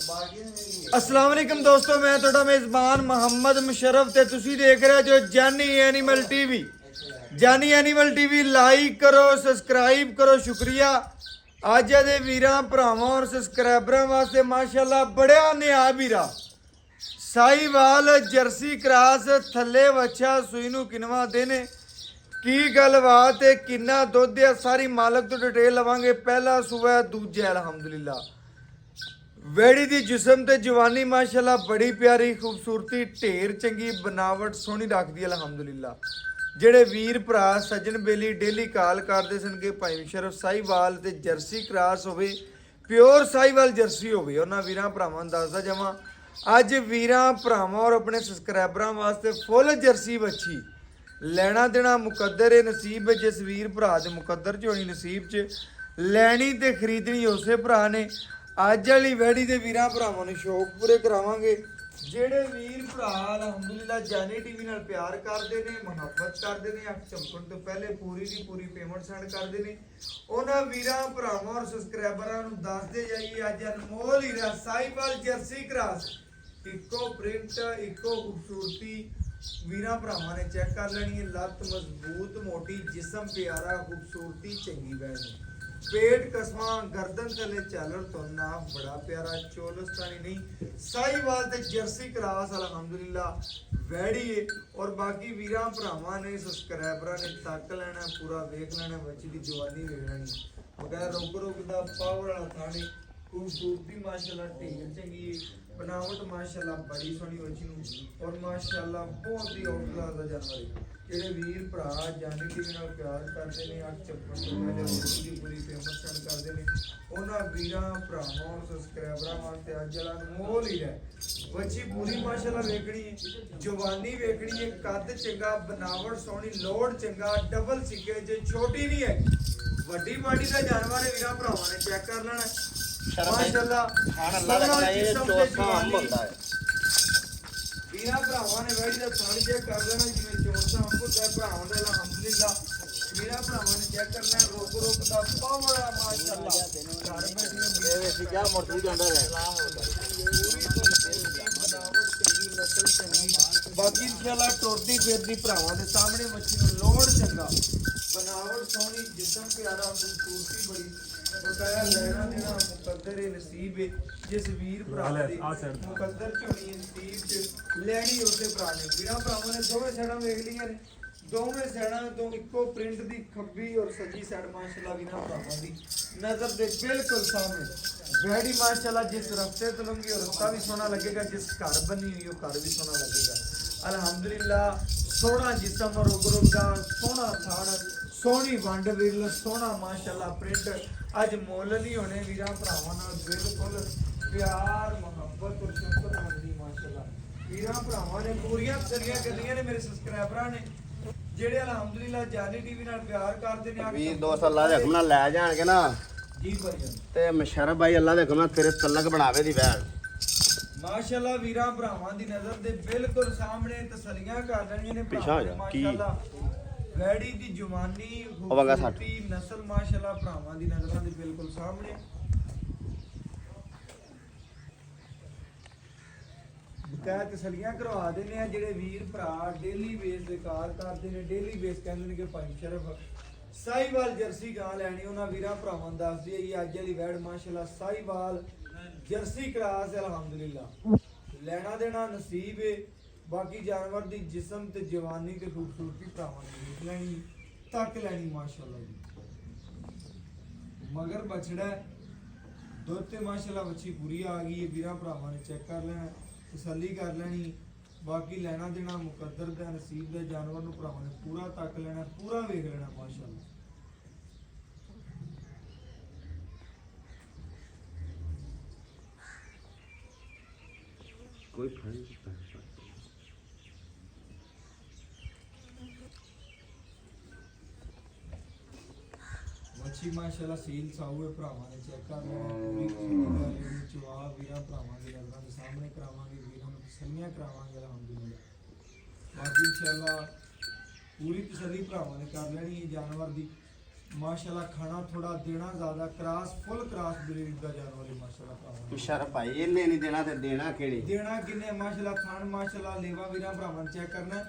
अस्सलाम वालेकुम दोस्तों, मैं ਤੁਹਾਡਾ मेज़बान मोहम्मद मुशर्रफ ਤੇ ਤੁਸੀਂ ਦੇਖ ਰਹੇ ਜੋ ਜਾਨੀ ਐਨੀਮਲ ਟੀਵੀ। ਜਾਨੀ ਐਨੀਮਲ ਟੀਵੀ ਲਾਈਕ ਕਰੋ, ਸਬਸਕ੍ਰਾਈਬ ਕਰੋ, ਸ਼ੁਕਰੀਆ। ਅੱਜ ਦੇ ਵੀਰਾਂ ਭਰਾਵਾਂ ਔਰ ਸਬਸਕ੍ਰਾਈਬਰਾਂ ਵਾਸਤੇ ਮਾਸ਼ਾਅੱਲਾ ਬੜਿਆ ਨਿਆ ਵੀਰਾ ਸਾਈਵਾਲ ਜਰਸੀ ਕ੍ਰਾਸ ਥੱਲੇ ਵੱਛਾ ਸੂਈ ਨੂੰ ਕਿਨਵਾ ਦੇਨੇ ਕੀ ਗੱਲਬਾਤ ਹੈ, ਕਿੰਨਾ ਦੁੱਧ ਹੈ, ਸਾਰੀ ਮਾਲਕ ਤੋਂ ਡਿਟੇਲ ਲਵਾਂਗੇ। ਪਹਿਲਾ ਸੂਆ ਦੂਜਾ ਅਲਹਮਦੁਲਿल्लाह। वेड़ी दी जिस्म ते जवानी माशाल्लाह बड़ी प्यारी खूबसूरती ढेर चंगी बनावट सोहनी रखदी है अलहमदुलिल्लाह। जेड़े वीर भरा सज्जन बेली डेली कॉल करते सन कि भाई मुशर्रफ साहिवाल ते जर्सी क्रॉस होवे, प्योर साहिवाल जर्सी होवे, उन्हां वीरां भरावां नूं दसदा जावां अज वीरां भरावां और अपने सबसक्राइबरां वास्ते फुल जर्सी वच्छी लेना देना मुकद्दर है, नसीब है। जिस वीर भरा दे मुकद्दर च होनी नसीब च लैनी ते खरीदनी उसे भरा ने। ਅੱਜ ਵਾਲੀ ਵੈੜੀ ਦੇ ਵੀਰਾਂ ਭਰਾਵਾਂ ਨੂੰ ਸ਼ੌਕ ਪੂਰੇ ਕਰਾਵਾਂਗੇ। ਜਿਹੜੇ ਵੀਰ ਭਰਾ ਅਲਹਮਦੁਲਿल्लाह ਜਾਨੀ ਟੀਵੀ ਨਾਲ ਪਿਆਰ ਕਰਦੇ ਨੇ, ਮੁਹੱਬਤ ਕਰਦੇ ਨੇ, ਅੱਖ ਚਮਕਣ ਤੋਂ ਪਹਿਲੇ ਪੂਰੀ ਦੀ ਪੂਰੀ ਪੇਮੈਂਟ ਸੈਂਡ ਕਰਦੇ ਨੇ, ਉਹਨਾਂ ਵੀਰਾਂ ਭਰਾਵਾਂ ਔਰ ਸਬਸਕ੍ਰਾਈਬਰਾਂ ਨੂੰ ਦੱਸਦੇ ਜਾਈਏ ਅੱਜ ਅਨਮੋਲ ਹੀਰਾ ਸਾਈਵਾਲ ਜਰਸੀ ਕ੍ਰਾਸ ਇੱਕੋ ਪ੍ਰਿੰਟ ਇੱਕੋ ਖੂਬਸੂਰਤੀ ਵੀਰਾਂ ਭਰਾਵਾਂ ਨੇ ਚੈੱਕ ਕਰ ਲੈਣੀ ਹੈ। ਲੱਤ ਮਜ਼ਬੂਤ ਮੋਟੀ ਜਿਸਮ ਪਿਆਰਾ ਖੂਬਸੂਰਤੀ ਚੰਗੀ ਬੈਠ पेट कसमा गर्दन तले चालर तो ना बड़ा प्यारा चोलस्तानी नहीं साहिवाल ते जर्सी क्रास अल्हम्दुलिल्लाह वैड़ी है। और बाकी वीरां भरावां ने सब्सक्राइबरां ने तक लेना पूरा देख लेना बच्ची दी जवानी वेख लेनी बगैर रोक रोक दा पावर वाला थाने खूबसूरती माशाल्लाह ढेर चंगी बनावट माशाल्लाह बड़ी सोहनी बच्ची नूं और माशाल्लाह बहुत ही औसला दा जानवर है। ਜਿਹੜੇ ਵੀਰ ਭਰਾ ਜਾਨੀ ਟੀਵੀ ਨਾਲ ਪਿਆਰ ਕਰਦੇ ਨੇ ਅੱਖ ਚੱਪਣ ਤੋਂ ਪਹਿਲੇ ਪੂਰੀ ਪੂਰੀ ਪੇਮੈਂਟ ਸੈਂਡ ਕਰਦੇ ਨੇ ਉਹਨਾਂ ਵੀਰਾਂ ਭਰਾਵਾਂ ਔਰ ਸਬਸਕ੍ਰਾਈਬਰਾਂ ਵਾਸਤੇ ਅੱਜ ਵਾਲਾ ਅਨਮੋਲ ਹੀ ਹੈ। ਬੱਚੀ ਪੂਰੀ ਮਾਸ਼ਾਅੱਲਾ ਵੇਖਣੀ ਹੈ, ਜਵਾਨੀ ਵੇਖਣੀ ਹੈ, ਕੱਦ ਚੰਗਾ, ਬਣਾਵਟ ਸੋਹਣੀ, ਲੋੜ ਚੰਗਾ, ਡਬਲ ਸਿੱਕੇ ਜੇ ਛੋਟੀ ਨਹੀਂ ਹੈ, ਵੱਡੀ ਬਾਡੀ ਦਾ ਜਾਨਵਰ ਹੈ। ਵੀਰਾਂ ਭਰਾਵਾਂ ਨੇ ਚੈੱਕ ਕਰ ਲੈਣਾ ਮਾਸ਼ਾਅੱਲਾ ਖਾਣ ਅੱਲਾ ਦਾ ਚਾਹੀਏ ਚੋਸਾ ਅੰਬ ਹੁੰਦਾ ਹੈ। ਵੀਰਾਂ ਭਰਾਵਾਂ ਨੇ ਵੈੜੀ ਦਾ ਥਾਣ ਚੈੱਕ ਕਰ ਲੈਣਾ ਜਿਵੇਂ ਚੋਸਾ ਅੰਬ ਹੁੰਦਾ ਭਰਾਵਾਂ ਦਾ ਅਲਹਮਦੁਲਿल्लाह। ਵੀਰਾਂ ਭਰਾਵਾਂ ਨੇ ਚੈੱਕ ਕਰਨਾ ਰੋਕ ਰੋਕ ਦਾ ਪਾਵਰ ਆ ਮਾਸ਼ਾਅੱਲਾ ਘਰ ਬੈਠੇ ਇਹ ਵੇਖੀ ਜਾ ਮਰਜ਼ੀ ਦੇ ਅੰਦਰ ਹੈ ਨਸਲ ਚੰਗੀ ਬਾਕੀ ਇਨਸ਼ਾਅੱਲਾ ਟੁਰਦੀ ਫਿਰਦੀ ਭਰਾਵਾਂ ਦੇ ਸਾਹਮਣੇ ਮੱਛੀ ਨੂੰ ਲੋੜ ਚੰਗਾ बनावट सोहनी जिस्म प्यारा खूबसूरती बड़ी बकाया लेना देना मुकद्दर नसीब है। जिस वीर भरा दे मुकद्दर च होनी नसीब च लैनी उसे भरा ने वीरां भरावां ने दोवें साइडां वेख लियां ने, दोवें साइडां तो इक्को प्रिंट दी खब्बी और सज्जी साइड माशाअल्लाह वीरां भरावां दी नजर दे बिल्कुल सामने वैड़ी माशाअल्लाह। जिस रस्ते तो लंघी और रस्ता भी सोहना लगेगा, जिस घर बनी हुई वो घर भी सोहना लगेगा अल्हम्दुलिल्लाह। सोहना जिस्म रोग रोग दा सोहना थान सोहनी वंड विरल सोहना माशाअल्लाह प्रिंट अज मुल नहीं होने वीरां भरावां नाल बिल्कुल प्यार मुहब्बत और शफकत मंदी माशाअल्लाह। वीरां भरावां ने पूरियां तसल्लियां करनियां ने मेरे सब्सक्राइबरां ने जेड़े अल्हम्दुलिल्लाह जानी टीवी नाल प्यार करदे ने। वीर दोस्त अल्लाह दे हुक्म नाल ले जाणगे ना जी भाई ते मुशर्रफ भाई अल्लाह दे हुक्म नाल तेरे तलक बनावे दी वैन माशाअल्लाह। वीरां भरावां दी नजर दे बिल्कुल सामने तसल्लियां कर लेणियां ने माशाअल्लाह। वैड़ी दी जवानी खूबसूरती नस्ल माशाअल्लाह भरावां दी नजरां दे बिल्कुल सामने बकाया तसल्लियां करवा देने आ। जेड़े वीर भरा डेली बेस ते कार करदे ने डेली बेस कहंदे ने कि भाई मुशर्रफ साहिवाल जर्सी गां लैनी उन्हां वीरां भरावां नूं दस दईए अज वाली वैड़ माशाअल्लाह साहिवाल जर्सी क्रास अल्हम्दुलिल्लाह लेना देना नसीब है। बाकी जानवर दी जिस्म ते जवानी ते खूबसूरती भरावां ने देख लैनी तक लैनी माशाअल्लाह जी। मगर बछड़ा दुध ते माशाअल्लाह बच्ची पूरी आ गई है। वीरां भरावां ने चेक कर लेना तसल्ली कर लेनी बाकी लेना देना मुकद्दर दा नसीब दा जानवर नूं भरावां ने पूरा तक लेना पूरा वेख लेना माशाअल्लाह। कोई फर्क मच्छी माशाअल्लाह सील साउए भरावां ने चेक कर लेना पूरी चीज़ चवा वीरां भरावां दी नज़रां दे सामने करावांगे वीरां नूं तसल्लियां करावांगे अल्हम्दुलिल्लाह। बाकी इंशाअल्लाह पूरी तसल्ली भरावां ने कर लेनी है जानवर दी ਮਾਸ਼ਾਅੱਲਾ ਖਾਣਾ ਥੋੜਾ ਦੇਣਾ ਜ਼ਿਆਦਾ ਕ੍ਰਾਸ ਫੁੱਲ ਕ੍ਰਾਸ ਬਰੀਡ ਦਾ ਜਾਨਵਰ ਹੈ ਮਾਸ਼ਾਅੱਲਾ ਭਰਾਵਾਂ ਮੁਸ਼ਰਫ ਭਾਈ ਇਹਨੇ ਨਹੀਂ ਦੇਣਾ ਤੇ ਦੇਣਾ ਕਿਹੜੀ ਦੇਣਾ ਕਿੰਨੇ ਮਾਸ਼ਾਅੱਲਾ ਖਾਣ ਮਾਸ਼ਾਅੱਲਾ ਲੇਵਾ ਵੀਰਾਂ ਭਰਾਵਾਂ ਚੈੱਕ ਕਰਨਾ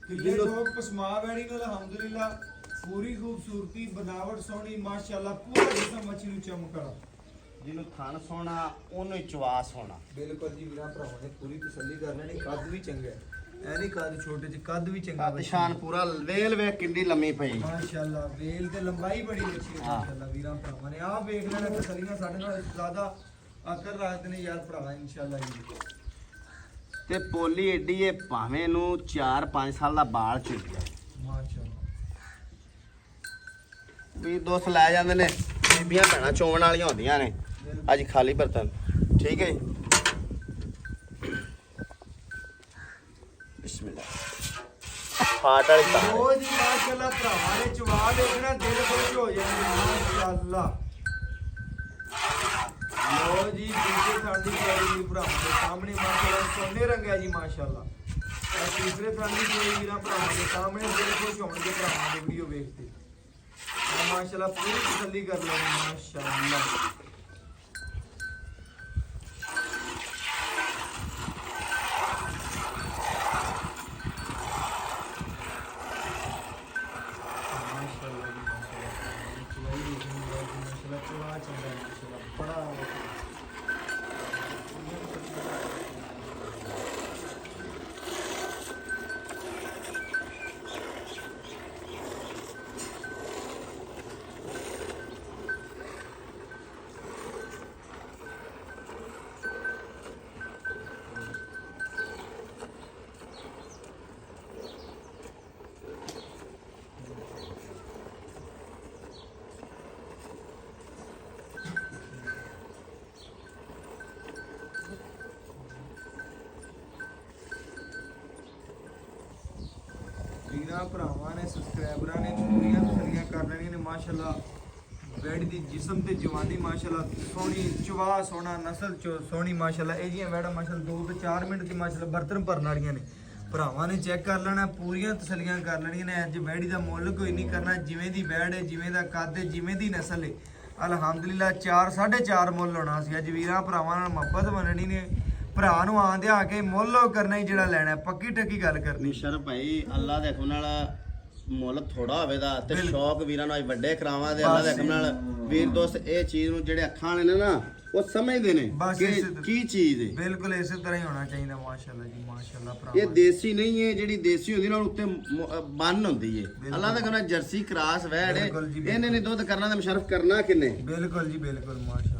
ਕਿੱਲੇ ਤੋਂ ਪਸਮਾ ਵੈਣੀ ਨੂੰ ਅਲਹਮਦੁਲਿਲਾ ਪੂਰੀ ਖੂਬਸੂਰਤੀ ਬਨਾਵਟ ਸੋਹਣੀ ਮਾਸ਼ਾਅੱਲਾ ਪੂਰਾ ਜਿਸਮ ਮੱਛੀ ਨੂੰ ਚਮਕਣਾ ਜਿਹਨੂੰ ਥਣ ਸੋਣਾ ਉਹਨੂੰ ਹੀ ਚਵਾਸ ਹੋਣਾ ਬਿਲਕੁਲ ਜੀ ਵੀਰਾਂ ਭਰਾਵਾਂ ਨੇ ਪੂਰੀ ਤਸੱਲੀ ਕਰ ਲੈਣੀ ਕੱਦ ਵੀ ਚੰਗਾ ਹੈ ਐ ਨਹੀਂ ਕੱਦ ਛੋਟੇ ਚ ਕੱਦ ਵੀ ਚੰਗਾ ਕੱਦ ਸ਼ਾਨ ਪੂਰਾ ਵੇਲ ਵੇਖ ਕਿੰਨੀ ਲੰਮੀ ਪਈ ਮਾਸ਼ਾਅੱਲਾ ਵੇਲ ਤੇ ਲੰਬਾਈ ਬੜੀ ਅੱਛੀ ਹੈ ਮਾਸ਼ਾਅੱਲਾ ਵੀਰਾਂ ਭਰਾਵਾਂ ਨੇ ਆਹ ਵੇਖ ਲੈਣਾ ਤਸੱਲੀਆਂ ਸਾਡੇ ਨਾਲ ਜ਼ਿਆਦਾ ਆਕਰ ਰੱਖਦੇ ਨੇ ਯਾਰ ਭਰਾ ਇਨਸ਼ਾਅੱਲਾ ਜੀ ਤੇ ਪੋਲੀ ਏਡੀ ਏ ਭਾਵੇਂ ਨੂੰ 4-5 ਸਾਲ ਦਾ ਬਾਲ ਚੁੱਕ ਗਿਆ ਮਾਸ਼ਾਅੱਲਾ ਵੀ ਦੋਸਤ ਲੈ ਜਾਂਦੇ ਨੇ ਬੀਬੀਆਂ ਭੈਣਾਂ ਚੋਣ ਵਾਲੀਆਂ ਹੁੰਦੀਆਂ ਨੇ ਅੱਜ ਖਾਲੀ ਬਰਤਨ ਠੀਕ ਹੈ ਜੀ ਬਿਸਮਿਲ੍ਲਾ ਫਾਟ ਵਾਲੀ ਤਾਂ ਉਹ ਜੀ ਮਾਸ਼ਾਅੱਲਾ ਭਰਾਵਾਂ ਨੇ ਚਵਾ ਦੇਖਣਾ ਦਿਲ ਖੁਸ਼ ਹੋ ਜਾਂਦਾ ਮਾਸ਼ਾਅੱਲਾ ਲੋ ਜੀ ਦੂਜੇ ਸਾਡੀ ਕੋਈ ਭਰਾਵਾਂ ਦੇ ਸਾਹਮਣੇ ਮਾਸ਼ਾਅੱਲਾ ਸੋਨੇ ਰੰਗ ਹੈ ਜੀ ਮਾਸ਼ਾਅੱਲਾ ਇਹ ਤੀਸਰੇ ਸਾਡੀ ਕੋਈ ਵੀਰਾਂ ਭਰਾਵਾਂ ਦੇ ਸਾਹਮਣੇ ਦਿਲ ਖੁਸ਼ ਹੋਣਗੇ ਭਰਾਵਾਂ ਦੀ ਵੀਡੀਓ ਵੇਖ ਕੇ ਮਾਸ਼ਾਅੱਲਾ ਪੂਰੀ ਤਸੱਲੀ ਕਰ ਲੈਣੀ ਮਾਸ਼ਾਅੱਲਾ ਵੀਰਾਂ ਭਰਾਵਾਂ ਨੇ ਸਬਸਕ੍ਰਾਈਬਰਾਂ ਨੇ ਪੂਰੀਆਂ ਤਸੱਲੀਆਂ ਕਰ ਲੈਣੀਆਂ ਨੇ ਮਾਸ਼ਾਅੱਲਾ ਬੈਡ ਦੀ ਜਿਸਮ ਤੇ ਜਵਾਨੀ ਮਾਸ਼ਾਅੱਲਾ ਸੋਹਣੀ ਚਵਾ ਸੋਹਣਾ ਨਸਲ ਸੋਹਣੀ ਮਾਸ਼ਾਅੱਲਾ ਇਹ ਜੀਆਂ ਵੈੜਾਂ ਮਾਸ਼ਾਅੱਲਾ 2 ਤੋਂ 4 ਮਿੰਟ ਦੀ ਮਾਸ਼ਾਅੱਲਾ ਬਰਤਨ ਭਰਨ ਵਾਲੀਆਂ ਨੇ ਭਰਾਵਾਂ ਨੇ ਚੈੱਕ ਕਰ ਲੈਣਾ ਪੂਰੀਆਂ ਤਸੱਲੀਆਂ ਕਰ ਲੈਣੀਆਂ ਨੇ ਅੱਜ ਬੈੜੀ ਦਾ ਮੁੱਲ ਕੋਈ ਨਹੀਂ ਕਰਨਾ ਜਿਵੇਂ ਦੀ ਬੈੜ ਹੈ ਜਿਵੇਂ ਦਾ ਕੱਦ ਹੈ ਜਿਵੇਂ ਦੀ ਨਸਲ ਹੈ ਅਲਹਮਦੁਲਿਲਾ 4 4.5 ਮੁੱਲ ਹੋਣਾ ਸੀ ਅੱਜ ਵੀਰਾਂ ਭਰਾਵਾਂ ਨਾਲ ਮੁਹੱਬਤ ਮੰਨਣੀ ਨੇ ਭਰਾ ਨੂੰ ਆਂਦੇ ਆ ਕੇ ਮੁੱਲ ਕਰਨਾ ਹੀ ਜਿਹੜਾ ਲੈਣਾ ਪੱਕੀ ਟੱਕੀ ਗੱਲ ਕਰਨੀ ਮੁਸ਼ਰਫ ਭਾਈ ਅੱਲਾ ਦੇ ਹੁਕਮ ਨਾਲ ਮੁੱਲ ਥੋੜਾ ਹੋਵੇਗਾ ਤੇ ਸ਼ੌਕ ਵੀਰਾਂ ਨੂੰ ਅੱਜ ਵੱਡੇ ਕਰਾਵਾਂ ਦੇ ਅੱਲਾ ਦੇ ਹੁਕਮ ਨਾਲ ਵੀਰ ਦੋਸਤ ਇਹ ਚੀਜ਼ ਨੂੰ ਜਿਹੜੇ ਅੱਖਾਂ ਵਾਲੇ ਨੇ ਨਾ ਉਹ ਸਮਝਦੇ ਨੇ ਕਿ ਕੀ ਚੀਜ਼ ਹੈ ਬਿਲਕੁਲ ਇਸੇ ਤਰ੍ਹਾਂ ਹੀ ਹੋਣਾ ਚਾਹੀਦਾ ਮਾਸ਼ਾਅੱਲਾ ਜੀ ਮਾਸ਼ਾਅੱਲਾ ਭਰਾ ਇਹ ਦੇਸੀ ਨਹੀਂ ਹੈ ਜਿਹੜੀ ਦੇਸੀ ਹੁੰਦੀ ਨਾਲ ਉੱਤੇ ਬੰਨ ਹੁੰਦੀ ਹੈ ਅੱਲਾ ਦਾ ਕਹਿੰਦਾ ਜਰਸੀ ਕ੍ਰਾਸ ਵੈੜ ਇਹਨੇ ਨੇ ਦੁੱਧ ਕਰਨਾ ਤੇ ਮੁਸ਼ਰਫ ਕਰਨਾ ਕਿੰਨੇ ਬਿਲਕੁਲ ਜੀ ਬਿਲਕੁਲ ਮਾਸ਼ਾਅੱਲਾ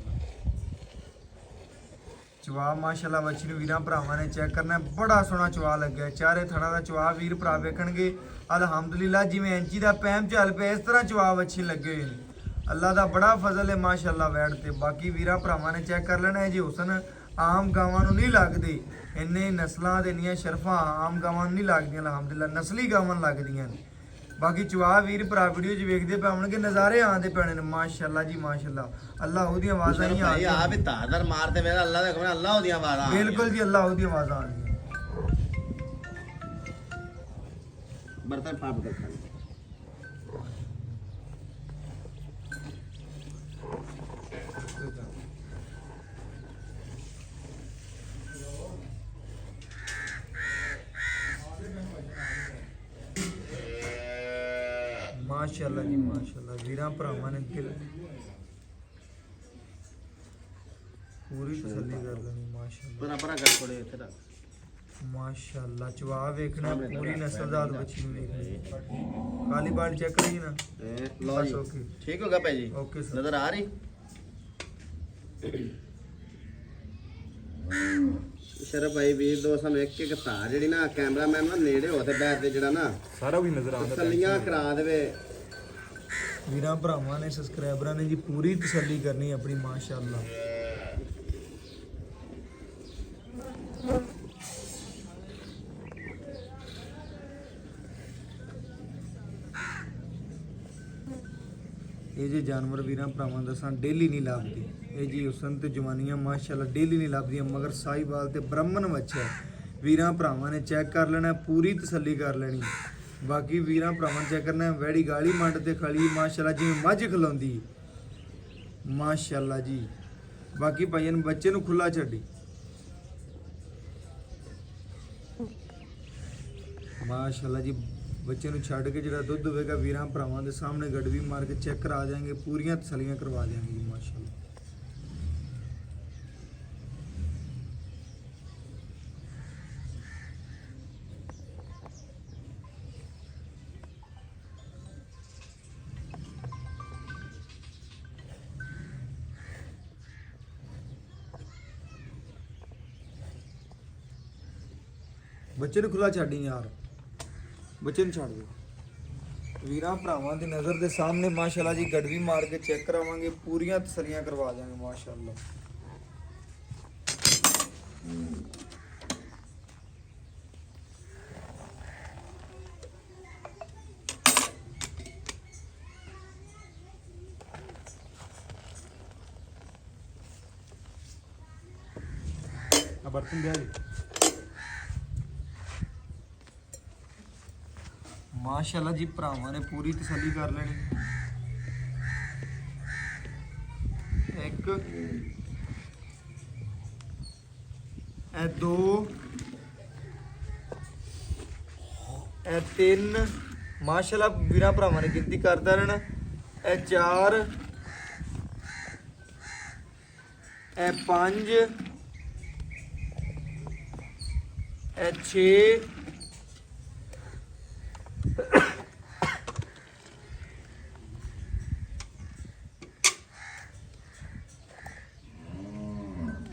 ਚਵਾ ਮਾਸ਼ਾਅੱਲਾ ਬੱਚੀ ਨੂੰ ਵੀਰਾਂ ਭਰਾਵਾਂ ਨੇ ਚੈੱਕ ਕਰਨਾ ਬੜਾ ਸੋਹਣਾ ਚਵਾ ਲੱਗਿਆ ਚਾਰੇ ਥਣਾ ਦਾ ਚਵਾ ਵੀਰ ਭਰਾ ਵੇਖਣਗੇ ਅਲਹਮਦੁਲਿਲਾ ਜਿਵੇਂ ਐਂਚੀ ਦਾ ਪੈਮ ਚੱਲ ਪਿਆ ਇਸ ਤਰ੍ਹਾਂ ਚਵਾ ਬੱਚੀ ਲੱਗੇ ਹੋਏ ਨੇ ਅੱਲਾ ਦਾ ਬੜਾ ਫਜ਼ਲ ਹੈ ਮਾਸ਼ਾਅੱਲਾ ਵੈੜ ਤੇ ਬਾਕੀ ਵੀਰਾਂ ਭਰਾਵਾਂ ਨੇ ਚੈੱਕ ਕਰ ਲੈਣਾ ਹੈ ਜੀ ਹੁਸਨ ਆਮ ਗਾਵਾਂ ਨੂੰ ਨਹੀਂ ਲੱਗਦੇ ਇੰਨੇ ਨਸਲਾਂ ਦੇ ਇੰਨੀਆਂ ਸ਼ਰਫਾਂ ਆਮ ਗਾਵਾਂ ਨੂੰ ਨਹੀਂ ਲੱਗਦੀਆਂ ਅਲਹਮਦੁਲਿਲਾ ਨਸਲੀ ਗਾਵਾਂ ਲੱਗਦੀਆਂ ਨੇ ਬਾਕੀ ਚਵਾ ਵੀਰ ਭਰਾ ਵੀਡੀਓ 'ਚ ਵੇਖਦੇ ਪਾਉਣਗੇ ਨਜ਼ਾਰੇ ਆਉਂਦੇ ਪੈਣੇ ਨੇ ਮਾਸ਼ਾਅੱਲਾ ਜੀ ਮਾਸ਼ਾਅੱਲਾ ਅੱਲਾ ਉਹਦੀਆਂ ਆਵਾਜ਼ਾਂ ਹੀ ਆਉਂਦੀਆਂ ਆ ਵੀ ਤਾਦਰ ਮਾਰਦੇ ਮੇਰਾ ਅੱਲਾ ਦਾ ਹੁਕਮ ਅੱਲਾ ਉਹਦੀਆਂ ਆਵਾਜ਼ਾਂ ਬਿਲਕੁਲ ਜੀ ਅੱਲਾ ਉਹਦੀਆਂ ਆਵਾਜ਼ਾਂ ਆਉਂਦੀਆਂ ਬਰਤਨ ਪਾਪ ਕਰ माशाअल्लाह जी माशाअल्लाह वीरां भरावां ने दिल पूरी तसल्ली कर लेनी माशाअल्लाह बरा बरा कर थोड़े इधर माशाअल्लाह चवा वेखना पूरी नस्लदार बच्ची नु वेखनी काली बाल चेक करी ना लो जी ओके ठीक होगा भाई जी ओके सर नजर आ रही ਸ਼ਰਫ ਭਾਈ ਵੀਰ ਦੋ ਸਾਨੂੰ ਇੱਕ ਇੱਕ ਧਾਰ ਜਿਹੜੀ ਨਾ ਕੈਮਰਾਮੈਨ ਨਾ ਨੇੜੇ ਹੋ ਤੇ ਬੈਠ ਤੇ ਜਿਹੜਾ ਨਾ ਸਾਰਾ ਵੀ ਨਜ਼ਰ ਆਉਂਦਾ ਤਸੱਲੀਆਂ ਕਰਾ ਦੇਵੇ ਵੀਰਾਂ ਭਰਾਵਾਂ ਨੇ ਸਬਸਕ੍ਰਾਈਬਰਾਂ ਨੇ ਜੀ ਪੂਰੀ ਤਸੱਲੀ ਕਰਨੀ ਆਪਣੀ ਮਾਸ਼ਾਅੱਲਾ ਇਹ ਜੇ ਜਾਨਵਰ ਵੀਰਾਂ ਭਰਾਵਾਂ ਦੱਸਾਂ ਡੇਲੀ ਨਹੀਂ ਲੱਭਦੇ ਇਹ ਜੀ ਹੁਸਨ ਤੇ ਜਵਾਨੀਆਂ ਮਾਸ਼ਾਅੱਲਾ ਡੇਲੀ ਨਹੀਂ ਲੱਭਦੀਆਂ ਮਗਰ ਸਾਈਵਾਲ ਤੇ ਬ੍ਰਾਹਮਣ ਬੱਚਾ ਵੀਰਾਂ ਭਰਾਵਾਂ ਨੇ ਚੈੱਕ ਕਰ ਲੈਣਾ ਪੂਰੀ ਤਸੱਲੀ ਕਰ ਲੈਣੀ ਬਾਕੀ ਵੀਰਾਂ ਭਰਾਵਾਂ ਚੈੱਕ ਕਰਨਾ ਵੈੜੀ ਗਾਲੀ ਮੰਡ ਤੇ ਖਲੀ ਮਾਸ਼ਾਅੱਲਾ ਜਿਵੇਂ ਮੱਝ ਖਲਾਉਂਦੀ ਮਾਸ਼ਾਅੱਲਾ ਜੀ। ਬਾਕੀ ਭਾਈਆਂ ਨੂੰ ਬੱਚੇ ਨੂੰ ਖੁੱਲਾ ਛੱਡੀ ਮਾਸ਼ਾਅੱਲਾ ਜੀ। ਬੱਚੇ ਨੂੰ ਛੱਡ ਕੇ ਜਿਹੜਾ ਦੁੱਧ ਹੋਵੇਗਾ ਵੀਰਾਂ ਭਰਾਵਾਂ ਦੇ ਸਾਹਮਣੇ ਗੜਵੀ ਮਾਰ ਕੇ ਚੈੱਕ ਕਰਾ ਦਿਆਂਗੇ, ਪੂਰੀਆਂ ਤਸੱਲੀਆਂ ਕਰਵਾ ਦਿਆਂਗੇ ਜੀ ਮਾਸ਼ਾਅੱਲਾ। ਬੱਚੇ ਨੂੰ ਖੁੱਲਾ ਛੱਡੀ ਯਾਰ, ਬੱਚੇ ਨੂੰ ਛੱਡ ਦਿਓ। ਵੀਰਾਂ ਭਰਾਵਾਂ ਦੀ ਨਜ਼ਰ ਦੇ ਸਾਹਮਣੇ ਮਾਸ਼ਾਅੱਲਾ ਜੀ ਗੜਵੀ ਮਾਰ ਕੇ ਚੈੱਕ ਕਰਾਵਾਂਗੇ, ਪੂਰੀਆਂ ਤਸੱਲੀਆਂ ਕਰਵਾ ਦਿਆਂਗੇ ਮਾਸ਼ਾਅੱਲਾ। ਆ ਬਰਤਨ ਦੇ ਆ ਜੀ ਮਾਸ਼ਾਅੱਲਾ ਜੀ। ਭਰਾਵਾਂ ਨੇ ਪੂਰੀ ਤਸੱਲੀ ਕਰ ਲੈਣੀ। ਇੱਕ ਇਹ ਦੋ ਇਹ ਤਿੰਨ ਮਾਸ਼ਾਅੱਲਾ ਵੀਰਾਂ ਭਰਾਵਾਂ ਨੇ ਗਿਣਤੀ ਕਰਦਾ ਰਹਿਣਾ। ਇਹ ਚਾਰ ਇਹ ਪੰਜ ਇਹ 6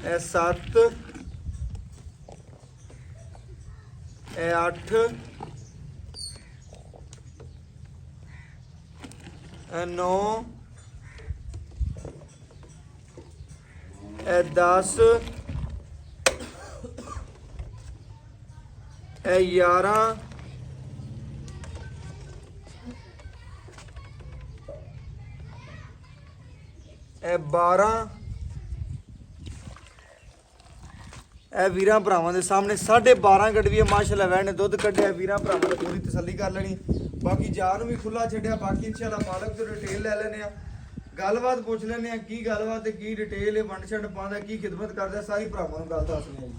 ਇਹ 7 ਇਹ 8 ਇਹ 9 ਇਹ 10 ਇਹ 11 ਇਹ 12 ਇਹ ਵੀਰਾਂ ਭਰਾਵਾਂ ਦੇ ਸਾਹਮਣੇ 12.5 ਗੜਵੀ ਮਾਸ਼ਾਅੱਲਾ ਵੈਣ ਨੇ ਦੁੱਧ ਕੱਢਿਆ। ਵੀਰਾਂ ਭਰਾਵਾਂ ਨੇ ਪੂਰੀ ਤਸੱਲੀ ਕਰ ਲੈਣੀ। ਬਾਕੀ ਜਾਨ ਨੂੰ ਵੀ ਖੁੱਲਾ ਛੱਡਿਆ। ਬਾਕੀ ਇਨਸ਼ਾਅੱਲਾ ਮਾਲਕ ਤੋਂ ਡਿਟੇਲ ਲੈ ਲੈਣੇ ਆ, ਗੱਲਬਾਤ ਪੁੱਛ ਲੈਣੇ ਆ ਕੀ ਗੱਲਬਾਤ ਤੇ ਕੀ ਡਿਟੇਲ ਹੈ, ਵੰਡ ਛੱਡ ਪਾਉਂਦਾ ਕੀ ਖਿਦਮਤ ਕਰਦਾ, ਸਾਰੀ ਭਰਾਵਾਂ ਨੂੰ ਗੱਲ ਦੱਸਣੀ ਆ ਜੀ।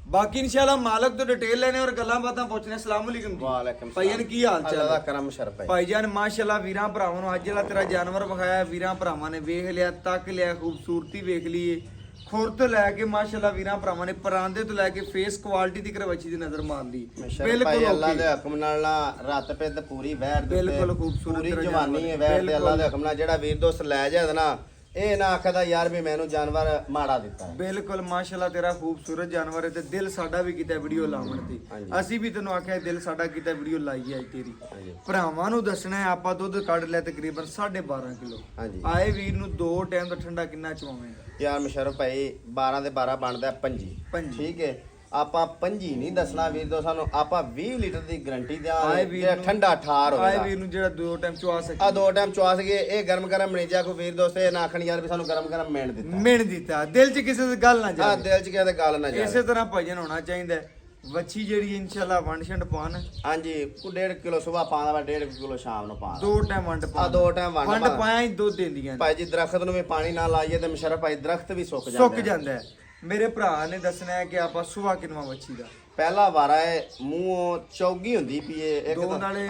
ਬਾਕੀ ਇਨਸ਼ਾਅੱਲਾ ਮਾਲਕ ਤੋਂ ਡਿਟੇਲ ਲੈਣੇ ਔਰ ਗੱਲਾਂ ਬਾਤਾਂ ਪੁੱਛਣੇ। ਅਸਲਾਮ ਅਲੈਕੁਮ ਜੀ। ਵਾਲੇਕੁਮ ਭਾਈਆਂ ਕੀ ਹਾਲ ਚਾਲ ਅੱਲਾਹ ਦਾ ਹੈ? ਕਰਮ ਸ਼ਰਫ ਹੈ ਭਾਈਜਾਨ ਮਾਸ਼ਾਅੱਲਾ ਵੀਰਾਂ ਭਰਾਵਾਂ ਨੂੰ ਅੱਜ ਜਿਹੜਾ ਤੇਰਾ ਜਾਨਵਰ ਵਿਖਾਇਆ ਵੀਰਾਂ ਭਰਾਵਾਂ ਨੇ ਵੇਖ ਲਿਆ, ਤੱਕ ਲਿਆ, ਖੂਬਸੂਰਤੀ ਵੇਖ ਲਈਏ, ਖੁਰ ਤੋਂ ਲੈ ਕੇ ਮਾਸ਼ਾਅੱਲਾ ਵੀਰਾਂ ਭਰਾਵਾਂ ਨੇ ਪਰਾਂਦੇ ਤੋਂ ਲੈ ਕੇ ਫੇਸ ਕੁਆਲਿਟੀ ਦੀ ਕਰਵੱਛੀ ਦੀ ਨਜ਼ਰ ਮਾਰ ਲਈ। ਬਿਲਕੁਲ ਅੱਲਾਹ ਦੇ ਹੁਕਮ ਨਾਲ ਨਾ ਰੱਤ ਪਿੱਤ ਪੂਰੀ ਵਹਿਰ ਦੇ ਬਿਲਕੁਲ ਖੂਬਸੂਰਤ ਪੂਰੀ ਜਵਾਨੀ ਹੈ ਵਹਿਰ ਤੇ ਅੱਲਾਹ ਦੇ ਹੁਕਮ ਨਾਲ ਜਿਹੜਾ ਵੀਰ ਦੋਸਤ ਲੈ ਜਾਏ ਨਾ ਇਹ ਨਾ ਆਖਦਾ ਯਾਰ ਵੀ ਮੈਨੂੰ ਜਾਨਵਰ ਮਾੜਾ ਦਿੱਤਾ ਹੈ। ਬਿਲਕੁਲ ਮਾਸ਼ਾਅੱਲਾ ਤੇਰਾ ਖੂਬਸੂਰਤ ਜਾਨਵਰ ਹੈ ਤੇ ਦਿਲ ਸਾਡਾ ਵੀ ਕੀਤਾ ਵੀਡੀਓ ਲਾਉਣ ਦੀ। ਅਸੀਂ ਵੀ ਤੈਨੂੰ ਆਖਿਆ ਦਿਲ ਸਾਡਾ ਕੀਤਾ ਵੀਡੀਓ ਲਾਈ ਅੱਜ ਤੇਰੀ। ਭਰਾਵਾਂ ਨੂੰ ਦੱਸਣਾ ਹੈ ਆਪਾਂ ਦੁੱਧ ਕੱਢ ਲਿਆ ਤਕਰੀਬਨ 12.5 ਕਿਲੋ। ਆਏ ਵੀਰ ਨੂੰ 2 ਟਾਈਮ ਦਾ ਠੰਡਾ ਕਿੰਨਾ ਚਵਾਵੇਂਗਾ ਯਾਰ ਮੁਸ਼ਰਫ ਭਾਈ 12 ਦੇ 12 ਬਣਦਾ 25 ਠੀਕ ਹੈ। ਆਪਾਂ 25 ਨਹੀਂ ਦੱਸਣਾ ਵੀਰ ਦੋ ਸਾਨੂੰ ਆਪਾਂ 20 ਲੀਟਰ ਦੀ ਗਾਰੰਟੀ ਦਿਆਂ ਠੰਡਾ ਠਾਰ ਹੋਵੇ। ਆਏ ਵੀਰ ਨੂੰ ਜਿਹੜਾ 2 ਟਾਈਮ ਚਵਾ ਸਕੇ ਆ 2 ਟਾਈਮ ਚਵਾ ਸਕੇ। ਇਹ ਗਰਮ ਗਰਮ ਨਹੀਂ ਜਾ ਕੋ ਵੀਰ ਦੋਸਤ ਇਹ ਨਾ ਆਖਣ ਯਾਰ ਵੀ ਸਾਨੂੰ ਗਰਮ ਗਰਮ ਮਿਣ ਦਿੱਤਾ ਦਿਲ 'ਚ ਕਿਸੇ ਦੀ ਗੱਲ ਨਾ ਜਾਵੇ। ਦਿਲ 'ਚ ਕਿਸੇ ਦੀ ਗੱਲ ਨਾ ਜਾਵੇ। ਇਸੇ ਤਰ੍ਹਾਂ ਭਜਨ ਹੋਣਾ ਚਾਹੀਦਾ ਹੈ। ਵੱਛੀ ਜਿਹੜੀ ਇਨਸ਼ਾਅੱਲਾ ਵੰਡ ਛੰਡ ਪਾਣ ਹਾਂਜੀ 1.5 ਕਿਲੋ ਸਵੇਰ ਪਾਉਂਦਾ ਵਾ 1.5 ਕਿਲੋ ਸ਼ਾਮ ਨੂੰ ਪਾ 2 ਟਾਈਮ ਵੰਡ ਪਾ 2 ਟਾਈਮ ਵੰਡ ਪਾਇਆ ਹੀ ਦੁੱਧ ਦਿੰਦੀਆਂ ਭਾਈ ਜੀ ਦਰਖਤ ਨੂੰ ਵੀ ਪਾਣੀ ਨਾ ਲਾਈਏ ਤੇ ਮੁਸ਼ਰਫ ਭਾਈ ਦਰਖਤ ਵੀ ਸੁੱਕ ਜਾਂਦਾ ਹੈ। ਮੇਰੇ ਭਰਾ ਨੇ ਦੱਸਣਾ ਹੈ ਕਿ ਆਪਾਂ ਸੁਬਾ ਕਿਨਵਾ ਵੱਛੀ ਦਾ ਪਹਿਲਾ ਵਾਰਾ ਹੈ ਮੂੰਹ ਚੌਗੀ ਹੁੰਦੀ ਪੀਏ ਇੱਕ ਦੋ ਨਾਲੇ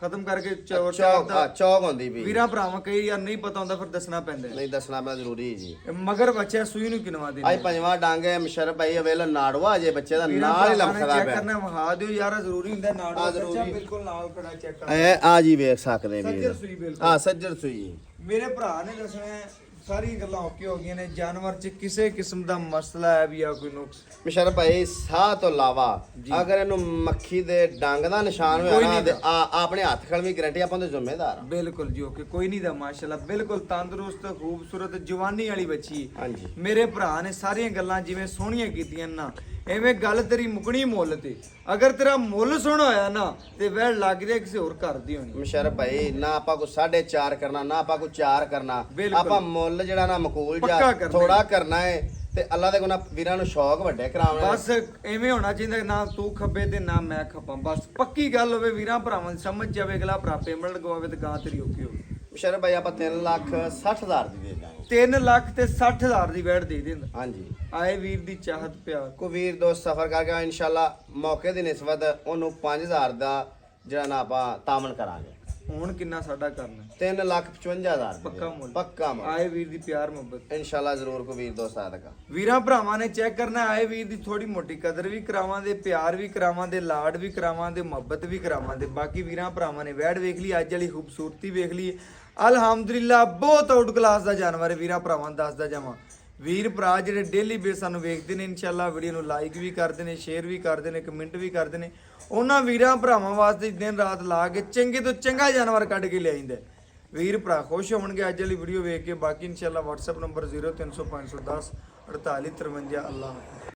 ਖਤਮ ਕਰਕੇ ਚੌਕ ਹੁੰਦੀ ਵੀ ਵੀਰਾਂ ਭਰਾਵਾਂ ਕਈ ਯਾਰ ਨਹੀਂ ਪਤਾ ਹੁੰਦਾ ਫਿਰ ਦੱਸਣਾ ਪੈਂਦਾ ਨਹੀਂ ਦੱਸਣਾ ਮੈਂ ਜ਼ਰੂਰੀ ਹੈ ਜੀ। ਮਗਰ ਬੱਚਾ ਸੂਈ ਨੂੰ ਕਿਨਵਾ ਦੇ ਆਈ ਪੰਜਵਾਂ ਡੰਗ ਹੈ ਮੁਸ਼ਰਫ ਭਾਈ ਅਵੇਲ ਨਾੜਵਾ ਜੇ ਬੱਚੇ ਦਾ ਨਾਲ ਹੀ ਲਮਕਦਾ ਚੈੱਕ ਕਰਨਾ ਵਹਾ ਦਿਓ ਯਾਰ ਜ਼ਰੂਰੀ ਹੁੰਦਾ ਨਾੜਵਾ ਬੱਚਾ ਬਿਲਕੁਲ ਨਾਲ ਖੜਾ ਚੈੱਕ ਕਰ ਆ ਜੀ ਵੇਖ ਸਕਦੇ ਵੀਰ ਸੱਜਰ ਸੂਈ ਬਿਲਕੁਲ ਸੱਜਰ ਸੂਈ। ਮੇਰੇ ਭਰਾ ਨੇ ਦੱਸਣਾ ਹੈ ਸਾਰੀ ਗੱਲਾਂ ਓਕੇ ਹੋ ਗਈਆਂ ਨੇ। ਜਾਨਵਰ 'ਚ ਕਿਸੇ ਕਿਸਮ ਦਾ ਮਸਲਾ ਹੈ ਵੀ ਆ ਕੋਈ ਨੁਕਸ ਮੁਸ਼ਰਫ ਭਾਈ ਸਾਹ ਤੋਂ ਇਲਾਵਾ ਅਗਰ ਇਹਨੂੰ ਮੱਖੀ ਦੇ ਡੰਗ ਦਾ ਨਿਸ਼ਾਨ ਹੋਇਆ ਨਾ ਤੇ ਆਪਣੇ ਹੱਥ ਖਲ ਵੀ ਗਾਰੰਟੀ ਆਪਾਂ ਦੇ ਜ਼ਿੰਮੇਦਾਰ ਆ। ਬਿਲਕੁਲ ਜੀ ਓਕੇ ਕੋਈ ਨਹੀਂ ਦਾ ਮਾਸ਼ਾਅੱਲਾ ਬਿਲਕੁਲ ਤੰਦਰੁਸਤ ਖੂਬਸੂਰਤ ਜਵਾਨੀ ਵਾਲੀ ਬੱਚੀ। ਹਾਂਜੀ ਮੇਰੇ ਭਰਾ ਨੇ ਸਾਰੀਆਂ ਗੱਲਾਂ ਜਿਵੇਂ ਸੋਹਣੀਆਂ ਕੀਤੀਆਂ ਨਾ ਐਵੇਂ ਗੱਲ ਤੇਰੀ ਮੁਕਣੀ ਮੁੱਲ ਤੇ। ਅਗਰ ਤੇਰਾ ਮੁੱਲ ਸੋਹਣਾ ਹੋਇਆ ਨਾ ਤੇ ਵੈਲ ਲੱਗ ਰਿਹਾ ਕਿਸੇ ਹੋਰ ਘਰ ਦੀ ਹੋਣੀ। ਮੁਸ਼ਰਫ ਭਾਈ ਨਾ ਆਪਾਂ ਕੋ 4.5 ਕਰਨਾ ਨਾ ਆਪਾਂ ਕੋ 4 ਕਰਨਾ ਆਪਾਂ ਮੁੱਲ ਜਿਹੜਾ ਨਾ ਮਕੂਲ ਜਾ ਥੋੜਾ ਕਰਨਾ ਹੈ ਤੇ ਅੱਲਾ ਦੇ ਗੁਨਾ ਵੀਰਾਂ ਨੂੰ ਸ਼ੌਕ ਵੱਡੇ ਕਰਾਉਣਾ। ਬਸ ਐਵੇਂ ਹੋਣਾ ਚਾਹੀਦਾ, ਨਾ ਤੂੰ ਖੱਬੇ ਤੇ ਨਾ ਮੈਂ ਖੱਪਾਂ, ਬਸ ਪੱਕੀ ਗੱਲ ਹੋਵੇ ਵੀਰਾਂ ਭਰਾਵਾਂ ਦੀ, ਸਮਝ ਜਾਵੇ ਅਗਲਾ ਭਰਾ ਪੇਮੈਂਟ ਲਗਵਾਵੇ ਤੇ ਗਾਂ ਤੇਰੀ ਓਕੇ ਹੋਵੇ। ਮੁਸ਼ਰਫ ਭਾਈ ਆਪਾਂ 3,60,000 ਦੀ ਦੇ ਦਾਂਗੇ। 3,60,000 ਦੀ ਵੈਟ ਦੇ ਦਿੰਦਾ। ਹਾਂਜੀ ਆਏ ਵੀਰ ਦੀ ਚਾਹਤ ਪਿਆਰ। ਕੋ ਵੀਰ ਦੋਸਤ ਸਫਰ ਕਰਕੇ ਇਨਸ਼ਾਅੱਲਾ ਮੌਕੇ ਦੀ ਨਿਸਬਤ ਉਹਨੂੰ 5,000 ਦਾ ਜਿਹੜਾ ਨਾ ਆਪਾਂ ਤਾਮਨ ਕਰਾਂਗੇ। ਹੁਣ ਕਿੰਨਾ ਸਾਡਾ ਕਰਨਾ? 3,55,000 ਪੱਕਾ ਮੁੱਲ। ਪੱਕਾ ਮੁੱਲ ਆਏ ਵੀਰ ਦੀ ਪਿਆਰ ਮੁਹੱਬਤ ਇਨਸ਼ਾਅੱਲਾ ਜ਼ਰੂਰ ਕੋ ਵੀਰ ਦੋਸਤ ਆਦਗਾ। ਵੀਰਾਂ ਭਰਾਵਾਂ ਨੇ ਚੈੱਕ ਕਰਨਾ, ਆਏ ਵੀਰ ਦੀ ਥੋੜੀ ਮੋਟੀ ਕਦਰ ਵੀ ਕਰਾਵਾਂਗੇ, ਪਿਆਰ ਵੀ ਕਰਾਵਾਂਗੇ, ਲਾਡ ਵੀ ਕਰਾਵਾਂਗੇ, ਮੁਹੱਬਤ ਵੀ ਕਰਾਵਾਂਗੇ। ਬਾਕੀ ਵੀਰਾਂ ਭਰਾਵਾਂ ਨੇ ਵੈੜ ਵੇਖ ਲਈ, ਅੱਜ ਵਾਲੀ ਖੂਬਸੂਰਤੀ ਵੇਖ ਲਈ, ਅਲਹਮਦੁਲਿਲਾ ਬਹੁਤ ਆਊਟ ਕਲਾਸ ਦਾ ਜਾਨਵਰ ਹੈ। ਵੀਰਾਂ ਭਰਾਵਾਂ ਨੂੰ ਦੱਸਦਾ ਜਾਵਾਂ, ਵੀਰ ਭਰਾ ਜਿਹੜੇ ਡੇਲੀ ਬੇਸ ਸਾਨੂੰ ਵੇਖਦੇ ਨੇ, ਇਨਸ਼ਾਅੱਲਾ ਵੀਡੀਓ ਨੂੰ ਲਾਈਕ ਵੀ ਕਰਦੇ ਨੇ, ਸ਼ੇਅਰ ਵੀ ਕਰਦੇ ਨੇ, ਕਮੈਂਟ ਵੀ ਕਰਦੇ ਨੇ, ਉਹਨਾਂ ਵੀਰਾਂ ਭਰਾਵਾਂ ਵਾਸਤੇ ਦਿਨ ਰਾਤ ਲਾ ਕੇ ਚੰਗੇ ਤੋਂ ਚੰਗਾ ਜਾਨਵਰ ਕੱਢ ਕੇ ਲਿਆਈਂਦਾ। ਵੀਰ ਭਰਾ ਖੁਸ਼ ਹੋਣਗੇ ਅੱਜ ਵਾਲੀ ਵੀਡੀਓ ਵੇਖ ਕੇ। ਬਾਕੀ ਇਨਸ਼ਾਅੱਲਾ WhatsApp ਨੰਬਰ 0300 510 4853। ਅੱਲਾਹ।